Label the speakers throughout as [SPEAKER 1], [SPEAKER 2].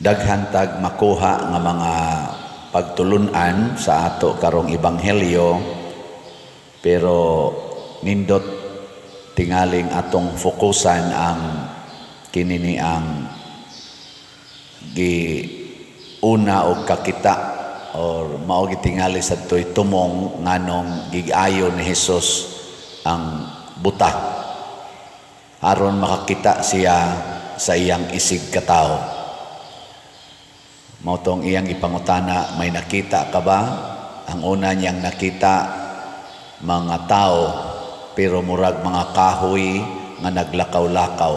[SPEAKER 1] daghantag makuha nga mga pagtulunan sa ato karong ebanghelyo, pero nindot tingaling atong fokusan ang kinini ang una o kakita or mao gitingali sa to'y tumong nganong gigayo ni Hesus ang buta aron makakita siya sa iyang isig katao. Mao tong iyang ipangutana, may nakita ka ba? Ang una niyang nakita, mga tao pero murag mga kahoy nga naglakaw-lakaw.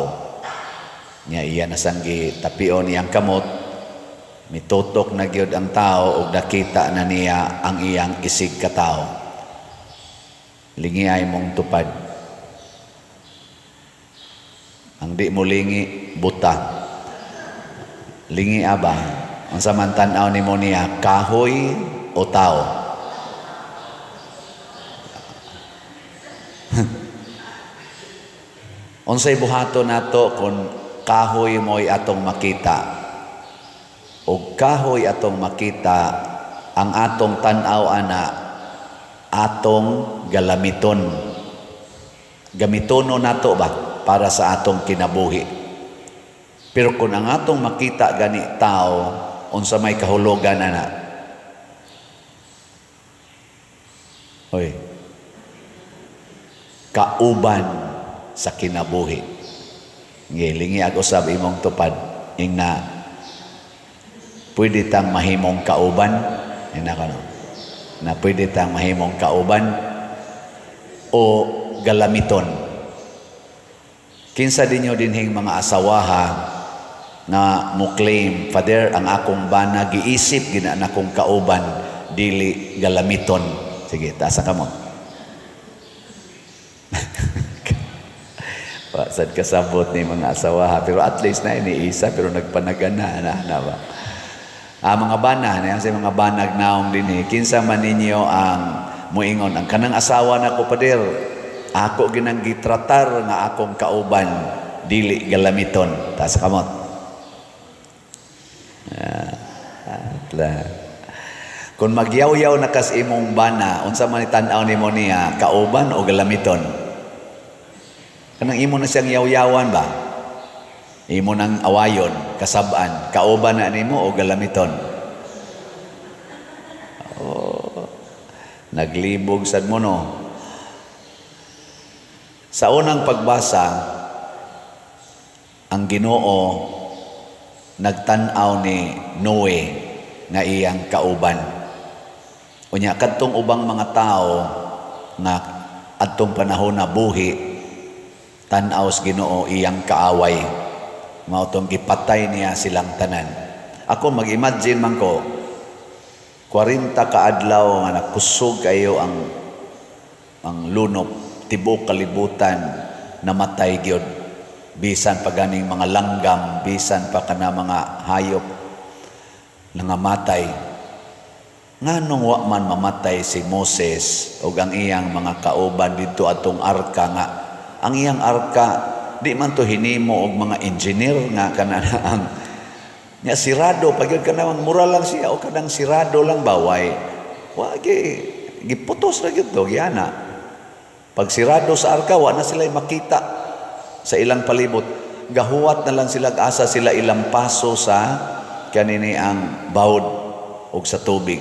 [SPEAKER 1] Nya iya nasanggi tapion iyang kamot, mitutok na gyud ang tao ug nakita na niya ang iyang isig katao. Lingi ay mong tupad. Ang di mo lingi buta. Lingi aba ang samantan-aw nimo niya kahoy o tao. Unsay buhaton nato kung kahoy mo'y atong makita o kahoy atong makita, ang atong tan-aw ana atong galamiton. Gamitono nato ba para sa atong kinabuhi. Pero kung ang atong makita gani tao, unsa may kahulugan ana? Hoy. Kauban sa kinabuhi. Ngilingi ako sab imong tupad ingna pwede tang mahimong kauban, ina kano. Na pwede tang mahimong kauban o galamiton. Kinsa dinyo dinhing mga asawaha na mo claim, Father, ang akong bana giisip gina na kong kauban dili galamiton. Sige, taasa ka mo. Pasad kasabot ni mga asawaha, pero at least na iniisa, pero nagpanagana na ba? Mga bana, na sa mga banag naong din kinsa man ninyo ang muingon, ang kanang asawa na ko pader, ako ginang gitratar nga akong kauban dili galamiton. Tas kamot. Kung magyaw-yaw na kas imong bana, unsa man tan-aw nimo niya, kauban o galamiton? Kanang imo na siyang yaw-yawan ba? Imo nang awayon, kasab-an, kauban na nimo o galamiton? Oh, naglibog sad mo no. Sa unang pagbasa, ang Ginoo nagtan-aw ni Noe nga iyang kauban. Unya kadtong ubang mga tao nga adtong panahon na buhi, tan-aw sa Ginoo iyang kaaway. Mao tong gipatay niya silang tanan. Ako mag-imagine man ko 40 ka adlaw nga nakusog kayo ang lunop, tibok kalibutan namatay gyud. Bisan pa ganing mga langgam, bisan pa kana mga hayop nangamatay. Nganong wa man mamatay si Moses ug ang iyang mga kauban dito atong arka nga ang iyang arka di man to hinimo og mga engineer nga kanana ang nya sirado pagyud kanang mura lang siya o kanang sirado lang baway wa giputos ra gyud to giana. Pag sirado sa arka wa na sila makita sa ilang palibot, gahuwat na lang sila asa sila ilang paso sa kanini ang bawod og sa tubig.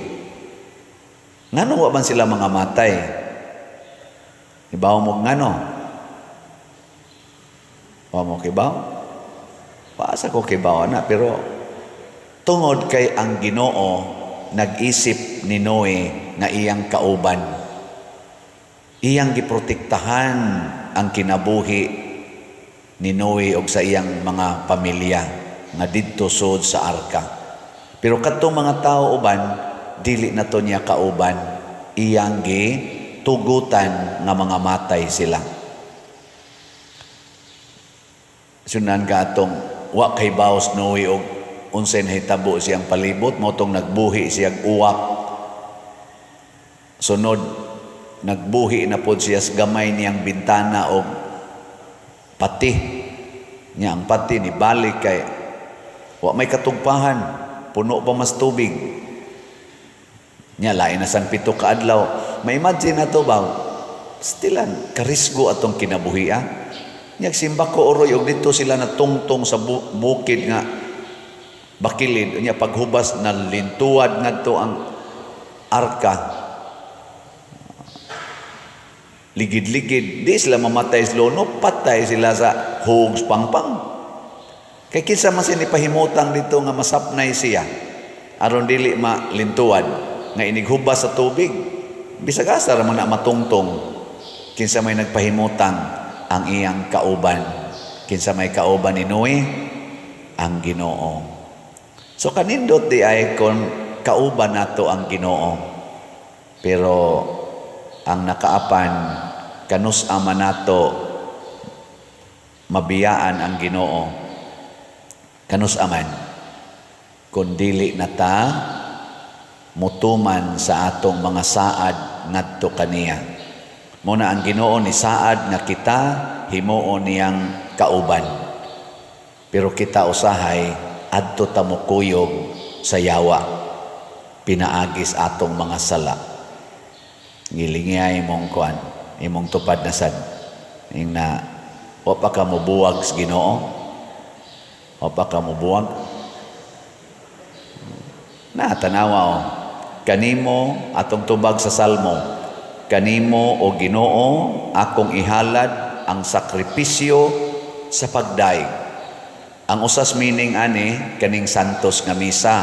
[SPEAKER 1] Ngano wa man sila mga matay? Ibaw mo ngano? Wa mo kibaw? Paasa ko kibaw na, pero tungod kay ang Ginoo nag-isip ni Noe nga iyang kauban. Iyang giprotektahan ang kinabuhi ni Noe og sa iyang mga pamilya nga didto sud sa arka. Pero kadtong mga tao uban dili na to niya kauban, iyang gitugutan nga mga matay sila. Sunan ka atong wa kay baos Noe og unsay nahitabo siyang palibot, mo tong nagbuhi siyang uwak. Sunod nagbuhi na pod siya sa gamay niyang bintana og pati. Nya ang pati ni balik kay Wa may katugpahan, puno pa mas tubig. Nya lain na sang 7 ka adlaw. Ma-imagine na to ba? Stilan karisgo atong kinabuhi. Nya simba ko oroy og dito sila natungtong sa bukid nga bakilid. Nya paghubas na lintuad ngadto ang arka. Ligid-ligid, di sila mamatay sa lono, patay sila sa hugs pangpang. Kay kinsa man sinipahimutang dito nga masapnay siya, aron dili malintuad, nga inighubas sa tubig. Bisag asa ra man na matungtong, kinsa may nagpahimutang ang iyang kauban. Kinsa may kauban ni Noe, ang Ginoo. So kanindot di ay kon kauban nato ang Ginoo. Pero ang nakaapan kanus ama nato mabiyaan ang Ginoo kanus aman kun dili nata mutuman sa atong mga saad ngadto kaniya. Muna ang Ginoo ni saad nga kita himuon niyang kauban, pero kita usahay adto ta mukuyog sa yawa pinaagis atong mga sala. Ngilingya imong kuan, imong tupad na sad. Ing na, o pa ka mubuwag sa Ginoo? O pa ka mubuwag? Na, tanawa o. Kanimo, atong tubag sa Salmo, kanimo o Ginoo, akong ihalad ang sakripisyo sa pagdaig. Ang usas meaning ani, kaning santos nga misa.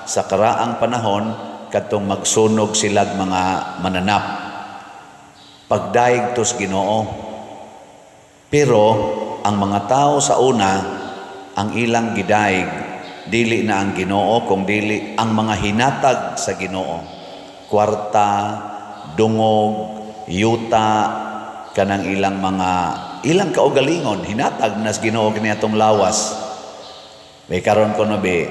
[SPEAKER 1] Sa karaang panahon, katong magsunog silag mga mananap. Pagdaig tos Ginoo. Pero ang mga tao sa una, ang ilang gidaig, dili na ang Ginoo, kung dili ang mga hinatag sa Ginoo. Kwarta, dungog, yuta, kanang ilang kaugalingon, hinatag na sa Ginoo kaniadtong lawas. May karon ko no be,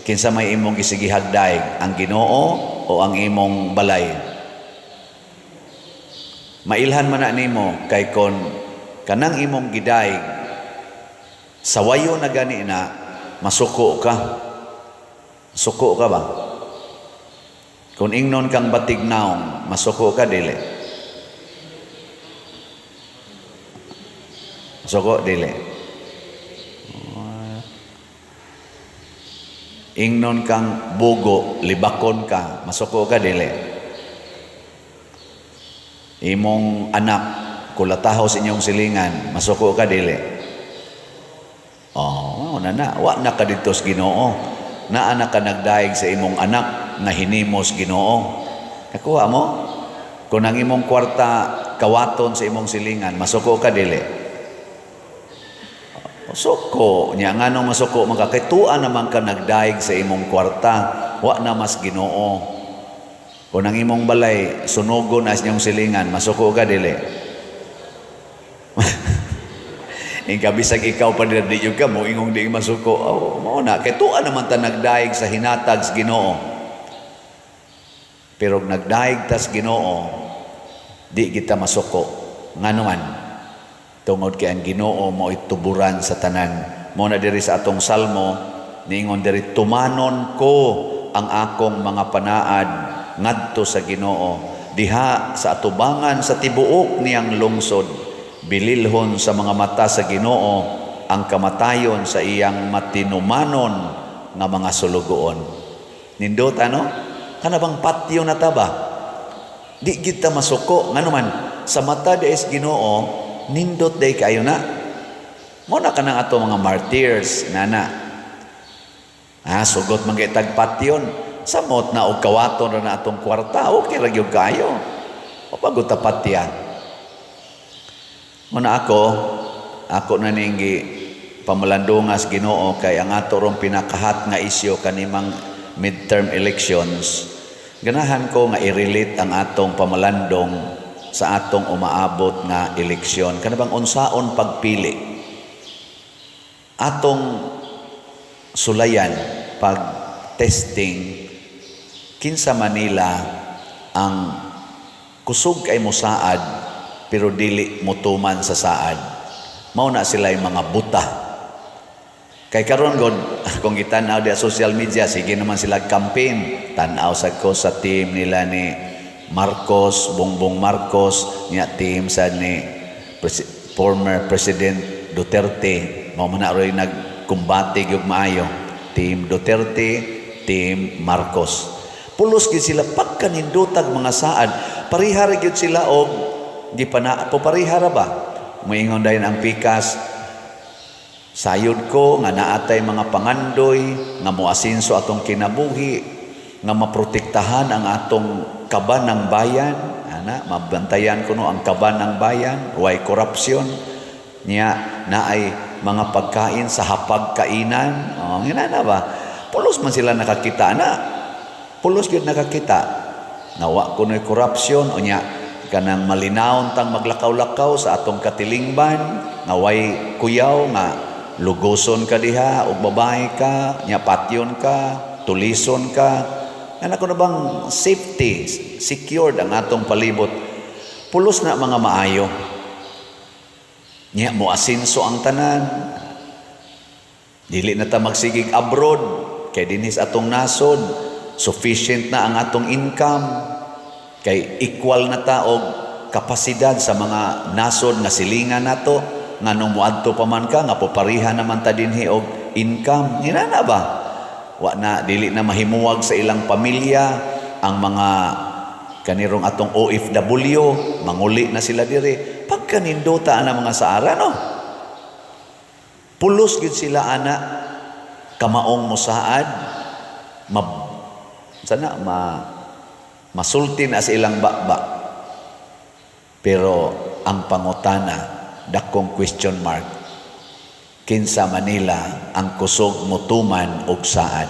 [SPEAKER 1] kinsa may imong gisigihag daig, ang Ginoo o ang imong balay? Mailhan man na nimo kay kon kanang imong gidaig sawayo na gani na masuko ka. Suko ka ba? Kung ingnon kang batignaong, masuko ka dili? Suko dili? Ingnon kang bugo, libakon ka, masuko ka dili? Imong anak, kulatahaw sa inyong silingan, masuko ka dili? Oh, na, wa na ka dito sa Ginoo. Naa na ka nagdaig sa imong anak na hinimos Ginoo. Nakuha mo? Kung ang imong kwarta kawaton sa imong silingan, masuko ka dili? Suko nya nganong masuko magkakituan naman ka nagdaig sa imong kwarta, wa na mas Ginoo. Kung ang imong balay sunugon as inyong silingan, masuko ka dili? Ingkabisag ikaw pa di yung ka mo ingong di masuko. Oh, mao na kay tuan naman ta nagdaig sa hinatag sa Ginoo. Pero nagdaig tas Ginoo, di kita masuko. Ngano man? Tungod kay ang Ginoo mo ituburan sa tanan. Mo na diri sa atong salmo, niingon diri, tumanon ko ang akong mga panaad ngadto sa Ginoo. Diha sa atubangan sa tibuok niyang lungsod, bililhon sa mga mata sa Ginoo ang kamatayon sa iyang matinumanon nga mga sulugoon. Nindot ano? Kana bang patyo na taba? Di kita masuko. Ngano man? Sa mata di is Ginoo, nindot day kayo na. Muna ka ng ato mga martyrs, nana. Sugot man kay tagpatyon. Samot na og kawaton na atong kwarta. Okay, ragyog kayo. O pagutapatya. Muna ako na ninggi pamulandungas Ginoo kay ang ato rong pinakahat nga isyo kanimang midterm elections. Ganahan ko nga i-relate ang atong pamalandong sa atong umaabot nga eleksyon. Kanabang unsaon pagpili. Atong sulayan, pag-testing, kinsa Manila ang kusog kay mosaad, pero dili mutuman sa saad. Mao na sila yung mga buta. Kay karon god kung gitanaw di social media, sige naman sila campaign. Tanaw sad ko sa team nila ni Marcos, Bongbong Marcos, niya team sad ni former President Duterte. Mao man na rin nagkumbate gyud maayo. Team Duterte, team Marcos. Pulos gid sila pagkanindotag mga saad. Parihara gyud sila og gipana parihara ba? Moingon dayon ang pikas. Sayod ko nga naatay mga pangandoy nga moasinso atong kinabuhi, nga maprotektahan ang atong kaban ng bayan, mabantayan ko no ang kaban ng bayan, way korupsyon niya naay mga pagkain sa hapagkainan. Ngina ba? Pulos man sila nakakita na. Pulos gyud nakakita. Nawa kuno'y korupsyon o niya kanang malinawon tang maglakaw-lakaw sa atong katilingban, nga way kuyaw nga lugoson ka diha o babae ka, nya patyon ka, tulison ka. Ano ko na bang safety, secured ang atong palibot. Pulos na mga maayo. Nya mo asinso ang tanan. Dili na ta magsigig abroad kay dinis atong nasod. Sufficient na ang atong income. Kay equal na ta og kapasidad sa mga nasod nga silingan nato. Nga nung muadto pa man ka, nga popariha naman ta dinhi og income. Hinana ba? Wa na, dili na mahimuwag sa ilang pamilya, ang mga kanirong atong OFW, manguli na sila diri. Pagkanindota ang mga saara, no? Pulos gid sila, ana, kamaong mosaad, masulti na sa ilang bakba. Pero ang pangutana, dakong question mark, kinsa Manila ang kusog mutuman og saad,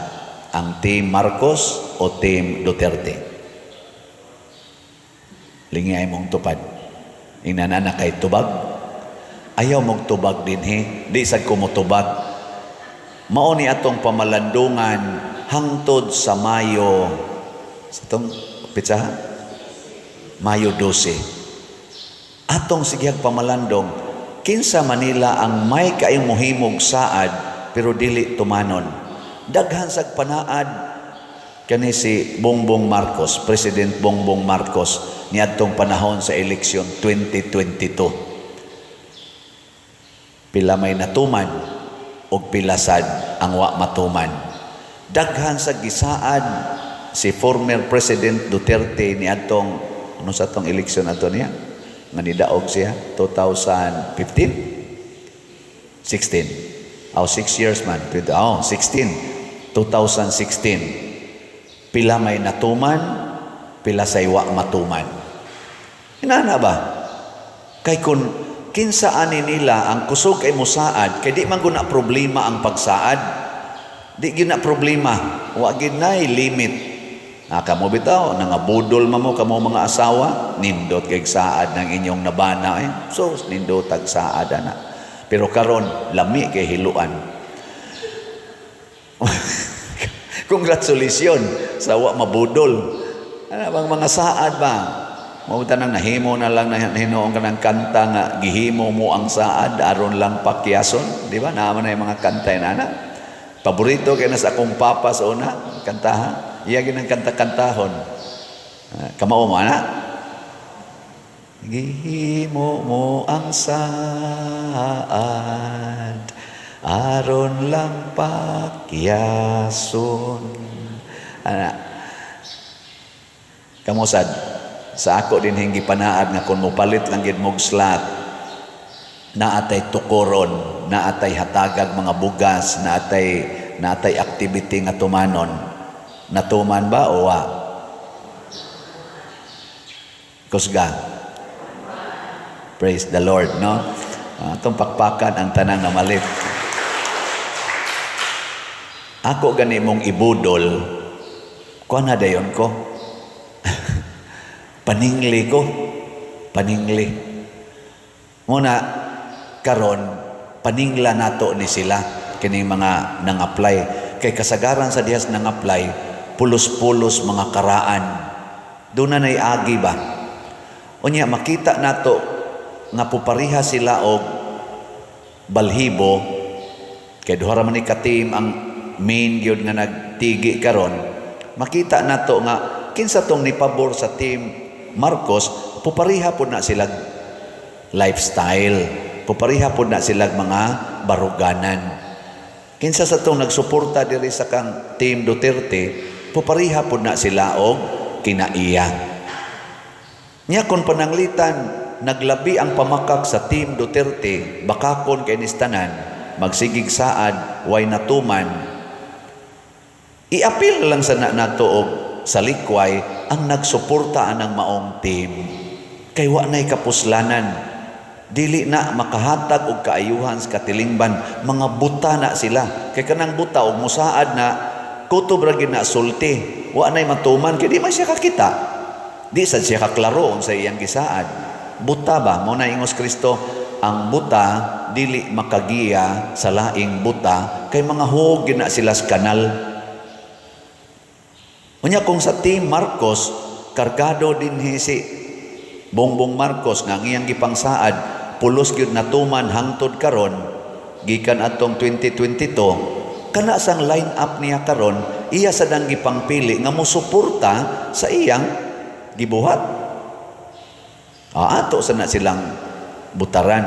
[SPEAKER 1] ang team Marcos o team Duterte? Lingay mong tupad. Inanana kay tubag, ayaw mong tubag din di sad ko motubag. Mao ni atong pamalandungan hangtod sa Mayo, sa itong pitsa, Mayo 12. Atong sigyag pamalandong, kinsa Manila ang may kaayong muhimog saad pero dili tumanon. Daghan sag panaad kani si Bongbong Marcos, President Bongbong Marcos, niadtong panahon sa eleksyon 2022. Pila may natuman og pila sad ang wa matuman. Daghan sa gisaad si former President Duterte niadtong ano sa tong eleksyon ato niya nga nidaog siya 2015 16 6 years man 16 2016 pila may natuman pila say wa matuman. Inana ba kay kun kinsa ani nila ang kusog kay mosaad kay di man guna problema ang pagsaad, di gina problema, wa gid nay limit. Kamo bitaw nangabudol mo kamo mga asawa, nindot kay saad ng inyong nabana so nindot tag saad ana. Pero karon lami kay hiluan. Congratulations sa wa mabudol. Ano bang mga saad ba? Mao tanang nahimo na lang na hinuon kanang kanta nga gihimo mo ang saad aron lang pakyason, di ba? Naman na yung mga kanta na. Paborito kay na sa akong papa sa una, kantaha. Iya ginang kanta-kantahon. Kamao mo ana? Gihimo mo ang saad aron lang pakyason. Ana. Kamo sad sa ako din hingi panaad nga kung mopalit lang gid mog slot naatay tukoron, naatay hatagag mga bugas, naatay activity nga tumanon. Natuman ba o wa? Kusga. Praise the Lord, no? Itong pakpakan ang tanang na malit. Ako gani mong ibudol, kuha na dayon ko. Paningli ko. Paningli. Muna, karon paningla nato ni sila, kini mga nang-apply. Kay kasagaran sa dihas nang-apply, pulos-pulos mga karaan. Doon na naiagi ba? O niya, makita nato nga pupariha sila og balhibo, Kay duha ra man ni ka-team ang main gyud nga nagtigi karon, makita nato nga kinsa tong nipabor sa team Marcos, pupariha pud na sila lifestyle, pupariha pud na sila mga baruganan. Kinsa sa tong nagsuporta diri sa kang team Duterte, pupariha pud na sila og kinaiya. Nya kon pananglitan naglabi ang pamakak sa team Duterte, bakakon kay nistanan, magsigig saad, way natuman. I-appeal lang sa nato og sa likway ang nagsuporta ng maong team. Kay wa nay kapuslanan. Dili na makahatag og kaayuhan sa katilingban, mga buta na sila. Kay kanang buta og musaad na kutob ra gid na sulti. Wa nay matuman kay di man siya kakita. Di sad siya kaklaro sa iyang gisaad. Buta ba? Mo na ingos Kristo, ang buta dili makagiya sa laing buta kay mga hug na sila sa kanal. Unya kung sa team Marcos, kargado din si Bongbong Marcos nga ang iyang gipangsaad, pulos gyud natuman hangtod karon, gikan atong 2022, kana sang line up niya karon, iya sadang gipangpili nga mosuporta sa iyang gibuhat. Ato sana silang butaran.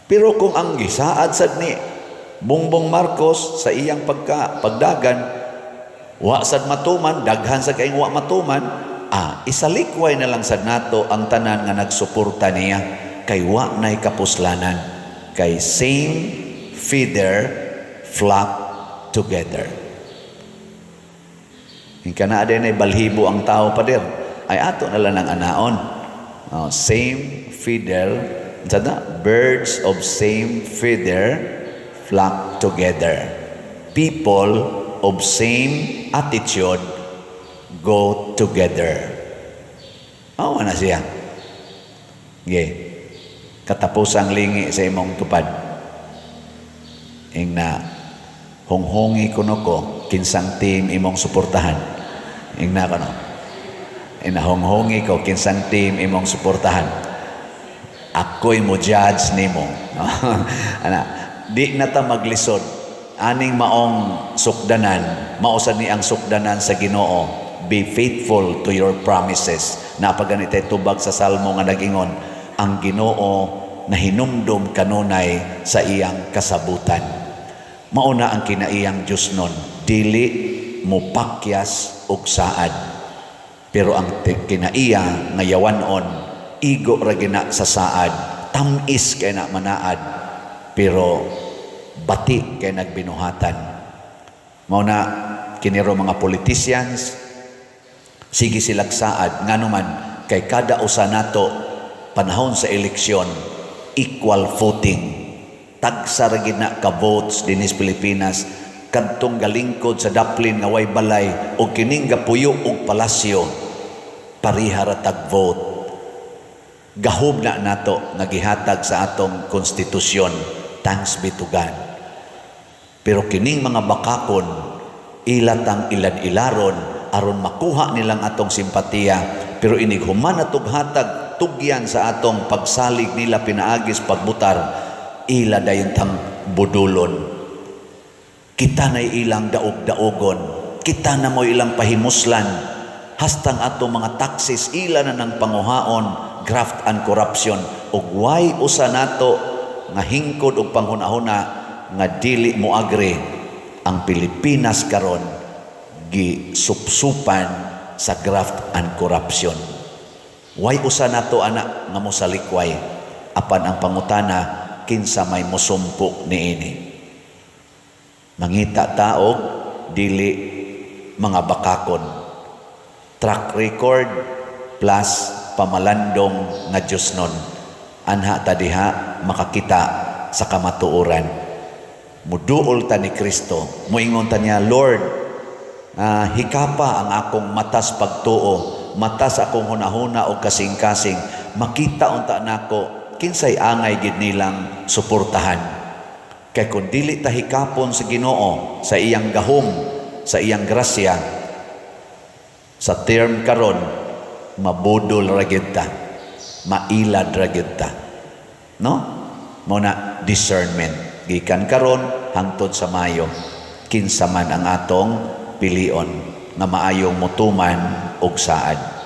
[SPEAKER 1] Pero kung ang gisaad sad ni Bongbong Marcos sa iyang pagdagan, wa sad matuman, daghan sa kaing wa matuman, isalikway na lang sad nato ang tanan nga nagsuporta niya, kay wa nay kapuslanan, kay same feather flock together. Hingka na din ay balhibo ang tao pader, ay ato na lang ang anaon. Same feather, birds of same feather flock together. People of same attitude go together. Na siya. Katapusang lingi sa imong tupad. Ing na honghongi kuno ko kinsang team imong suportahan. Ing na kano. Ing na honghongi ko kinsang team imong suportahan. Ako'y mo judge nimo. Di na ta maglisod. Aning maong sukdanan, mausad ni ang sukdanan sa Ginoo, be faithful to your promises. Napaganitay tubag sa Salmo nga nagingon, ang Ginoo na hinumdum kanunay sa iyang kasabutan. Mauna ang kinaiyang Diyos nun, dili mo pakyas og saad. Pero ang kinaiya nga yawanon, igo ra gina sa saad, tamis kay na manaad, pero bati kay nagbinuhatan. Mauna kiniro mga politicians, sige silag saad, nga naman kay kada usa nato panahon sa eleksyon, equal voting. Tagsa ra gid na ka votes dinis Pilipinas, kadtong galingkod sa daplin nga way balay o kining gapuyo og palasyo, pariha ra tag vote. Gahom na nato nga gihatag sa atong konstitusyon. Thanks be to God. Pero kining mga bakakon, ilatang ilad-ilaron, aron makuha nilang atong simpatiya, pero inighuman na hatag tugyan sa atong pagsalig nila pinaagis pagbutar, ila dayon tang budulon. Kita na ilang daog-daogon, kita na mo ilang pahimuslan, hastang atong mga taxes, ila na ng panguhaon, graft and corruption, ug way usa nato nga hingkod og panghunahuna nga dili mo agri ang Pilipinas karon gisupsupan sa graft and corruption. Way usa nato anak nga mosalikway, apan ang pangutana kinsa may mosumpo niini. Mangita taog dili mga bakakon. Track record plus pamalandong nga Diyos nun. Anha ta diha makakita sa kamatuoran. Muduol ta ni Kristo. Muingon ta niya, Lord, hikapa ang akong matas pagtuo, matas akong hunahuna o kasing-kasing, makita unta nako kinsay angay gid nilang suportahan. Kay kung dili ta hikapon sa Ginoo, sa iyang gahom, sa iyang grasya, sa term karon, mabudol ra gyud ta, mailad ra gyud ta. No? Muna discernment. gikan karon hangtod sa Mayo. Kinsa man ang atong pilion nga maayong mutuman og saad.